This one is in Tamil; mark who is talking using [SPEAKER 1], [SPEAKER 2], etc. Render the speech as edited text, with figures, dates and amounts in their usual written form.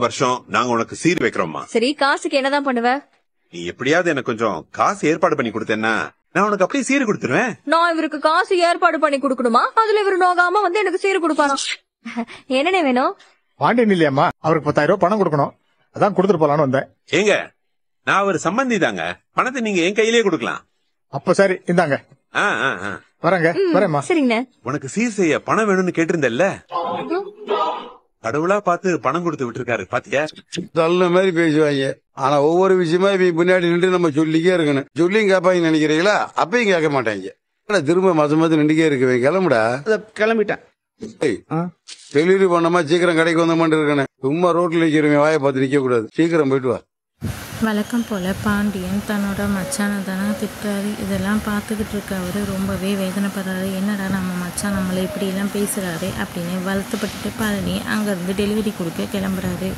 [SPEAKER 1] வருஷம் நாங்க உனக்கு சீர் வைக்கிறோம்மா.
[SPEAKER 2] சரி, காசுக்கு என்னதான் பண்ணுவ?
[SPEAKER 1] நீ எப்படியாவது எனக்கு கொஞ்சம் காசு ஏற்பாடு பண்ணி கொடுத்தேன்னா நான் உனக்கு அப்படியே சீர் கொடுத்துருவேன்.
[SPEAKER 2] நான் இவருக்கு காசு ஏற்பாடு பண்ணி கொடுக்கணுமா? அதுல இவரு நோகாம வந்து எனக்கு சீர் கொடுப்பானா? என்னனே வேணும்?
[SPEAKER 3] பாண்டியன் இல்லையாமா, அவருக்கு 10,000 ரூபாய் பணம் கொடுக்கணும். அதான் கொடுத்துட்டு போலான்னு வந்தேன்.
[SPEAKER 1] ஏங்க, நான் அவர் சம்பந்தி தாங்க. பணத்தை நீங்க என் கையிலேயே கொடுக்கலாம்.
[SPEAKER 3] அப்ப சரி, இந்தாங்க. வரேங்க, வரேம்மா.
[SPEAKER 2] சரிங்க.
[SPEAKER 1] உனக்கு சீர் செய்ய பணம் வேணும்னு கேட்டிருந்தல்ல, கடவுளா பார்த்து பணம் கொடுத்து விட்டுருக்காரு பாத்தியா?
[SPEAKER 4] நல்ல மாதிரி பேசுவாங்க. ஆனா ஒவ்வொரு விஷயமா இவங்க பின்னாடி நின்று நம்ம சொல்லிக்கே இருக்கணும். சொல்லியும் கேட்பாங்க நினைக்கிறீங்களா? அப்பயும் கேட்க மாட்டாங்க. திரும்ப மாசம் நின்றுக்கே இருக்குவேன். கிளம்புடா.
[SPEAKER 5] கிளம்பிட்டேன்.
[SPEAKER 4] டெலிவரி பண்ணமா சீக்கிரம் கடைக்கு வந்த மாதிரி இருக்கணும். சும்மா ரோட்ல நிக்கிறவங்க வாயை பார்த்து நிக்க கூடாது. சீக்கிரம் போயிட்டு வா.
[SPEAKER 6] வழக்கம் போல் பாண்டியன் தன்னோட மச்சானை தானே திட்டுறாரு. இதெல்லாம் பார்த்துக்கிட்டு இருக்க அவரு ரொம்பவே வேதனைப்படுறாரு. என்னடா நம்ம மச்சான் நம்மளை இப்படியெல்லாம் பேசுகிறாரு அப்படின்னு வருத்தப்பட்டுட்டு பழனி அங்கேருந்து டெலிவரி கொடுக்க கிளம்புறாரு.